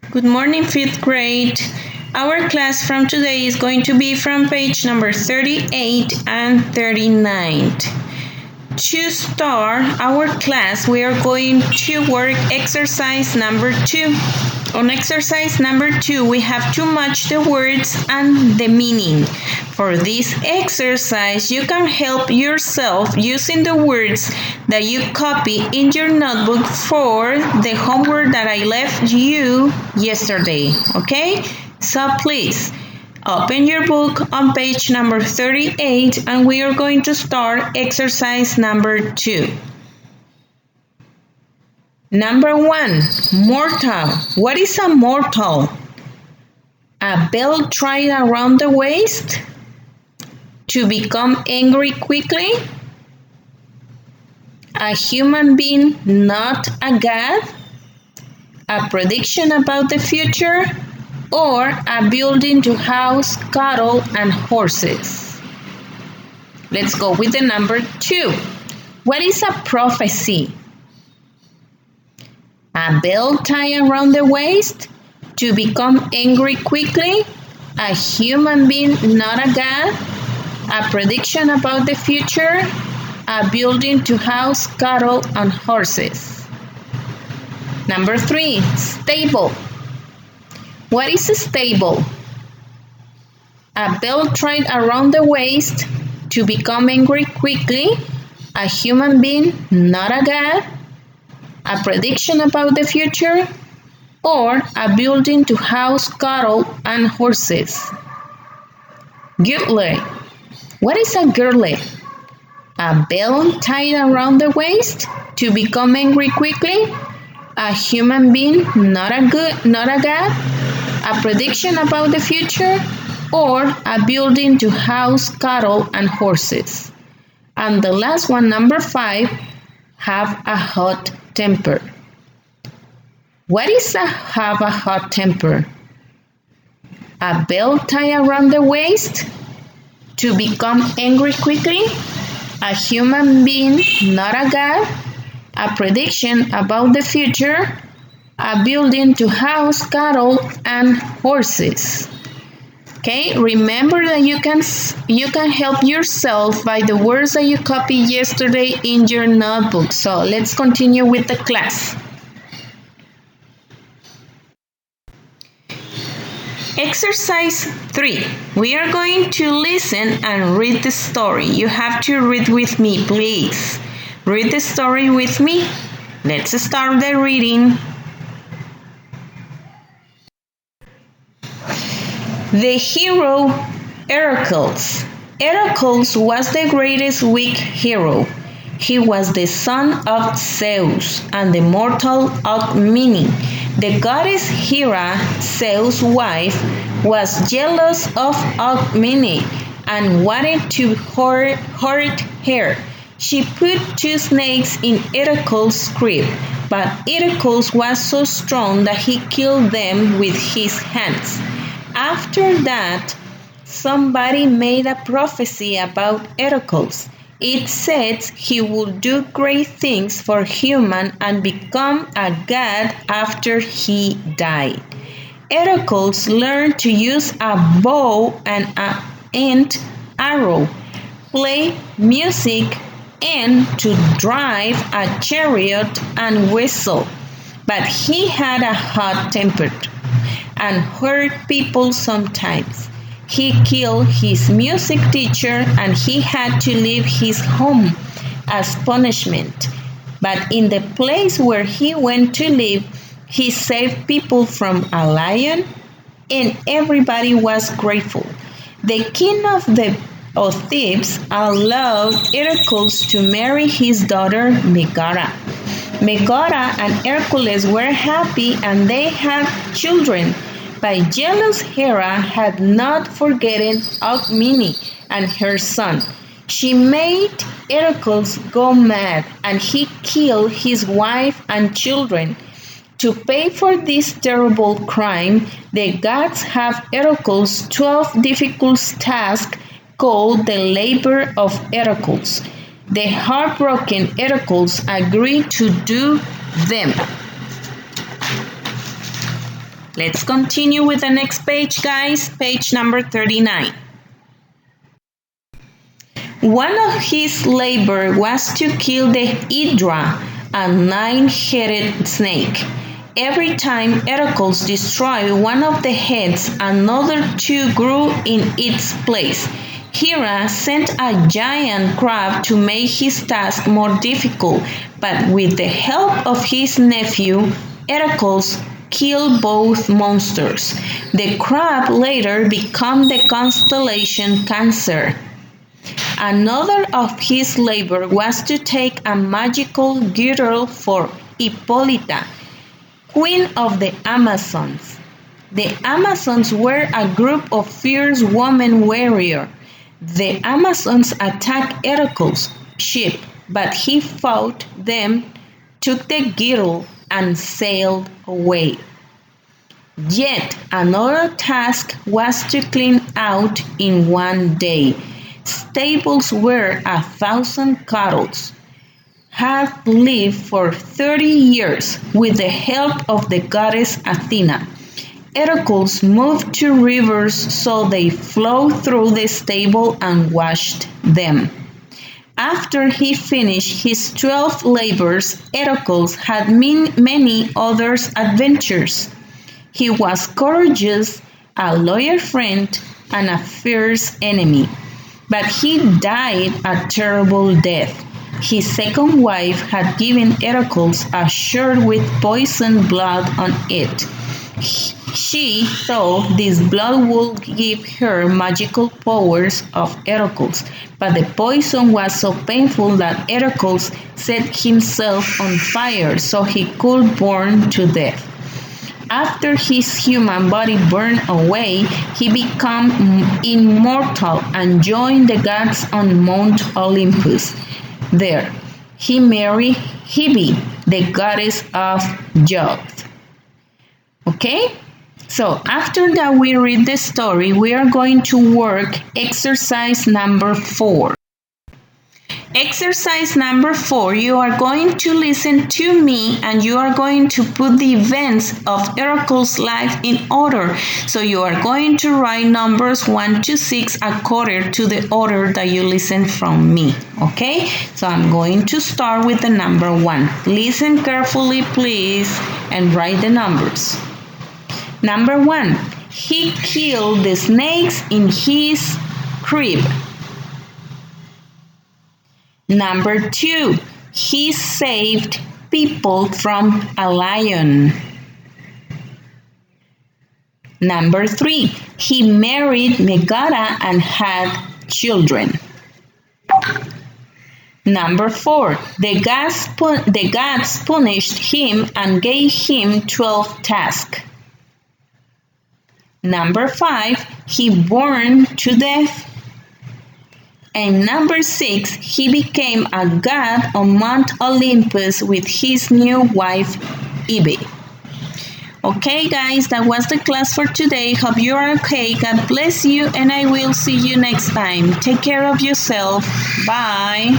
Good morning, fifth grade. Our class from today is going to be from page number 38 and 39. To start our class, we are going to work exercise number 2. On exercise number 2, we have to match the words and the meaning. For this exercise, you can help yourself using the words that you copy in your notebook for the homework that I left you yesterday, okay? So please, open your book on page number 38 and we are going to start exercise number 2. Number 1, mortal. What is a mortal? A belt tied around the waist? To become angry quickly? A human being, not a god? A prediction about the future? Or a building to house cattle and horses? Let's go with the number 2. What is a prophecy? A belt tied around the waist? To become angry quickly? A human being, not a god? A prediction about the future? A building to house cattle and horses? Number 3, stable. What is a stable? A belt tied around the waist? To become angry quickly? A human being, not a god? A prediction about the future? Or a building to house cattle and horses? Girdle. What is a girdle? A belt tied around the waist? To become angry quickly? A human being, not a god? A prediction about the future? Or a building to house cattle and horses? And the last one, number 5, have a hot temper. What is have a hot temper? A belt tied around the waist? To become angry quickly? A human being, not a god? A prediction about the future? A building to house cattle and horses? Okay, remember that you can help yourself by the words that you copied yesterday in your notebook. So let's continue with the class. Exercise 3. We are going to listen and read the story. You have to read with me, please. Read the story with me. Let's start the reading. The hero Heracles. Heracles was the greatest Greek hero. He was the son of Zeus and the mortal Alcmene. The goddess Hera, Zeus' wife, was jealous of Alcmene and wanted to hurt her. She put 2 snakes in Heracles' crib, but Heracles was so strong that he killed them with his hands. After that, somebody made a prophecy about Heracles. It said he would do great things for humans and become a god after he died. Heracles learned to use a bow and arrow, play music, and to drive a chariot and whistle. But he had a hot temper and hurt people sometimes. He killed his music teacher and he had to leave his home as punishment. But in the place where he went to live, he saved people from a lion and everybody was grateful. The king of Thebes allowed Heracles to marry his daughter Megara. Megara and Hercules were happy and they had children. But jealous Hera had not forgotten Alcmene and her son. She made Heracles go mad and he killed his wife and children. To pay for this terrible crime, the gods have Heracles 12 difficult tasks called the labor of Heracles. The heartbroken Heracles agreed to do them. Let's continue with the next page, guys. Page number 39. One of his labor was to kill the Hydra, a 9-headed snake. Every time Heracles destroyed one of the heads, another 2 grew in its place. Hera sent a giant crab to make his task more difficult, but with the help of his nephew, Heracles killed both monsters. The crab later became the constellation Cancer. Another of his labor was to take a magical girdle for Hippolyta, queen of the Amazons. The Amazons were a group of fierce women warriors. The Amazons attacked Heracles' ship, but he fought them, took the girdle, and sailed away. Yet another task was to clean out in one day stables where 1,000 cattle had lived for 30 years with the help of the goddess Athena. Heracles moved 2 rivers so they flowed through the stable and washed them. After he finished his 12 labors, Heracles had many other adventures. He was courageous, a loyal friend, and a fierce enemy. But he died a terrible death. His second wife had given Heracles a shirt with poisoned blood on it. She thought this blood would give her magical powers of Heracles, but the poison was so painful that Heracles set himself on fire so he could burn to death. After his human body burned away, he became immortal and joined the gods on Mount Olympus. There, he married Hebe, the goddess of youth. Okay? So, after that we read the story, we are going to work exercise number 4. Exercise number 4, you are going to listen to me and you are going to put the events of Heracles' life in order. So you are going to write numbers 1 to 6 according to the order that you listen from me. Okay? So I'm going to start with the number 1. Listen carefully, please, and write the numbers. Number 1, he killed the snakes in his crib. Number 2, he saved people from a lion. Number 3, he married Megara and had children. Number 4, the gods punished him and gave him 12 tasks. Number 5, he burned to death. And number 6, he became a god on Mount Olympus with his new wife, Hebe. Okay, guys, that was the class for today. Hope you are okay. God bless you, and I will see you next time. Take care of yourself. Bye.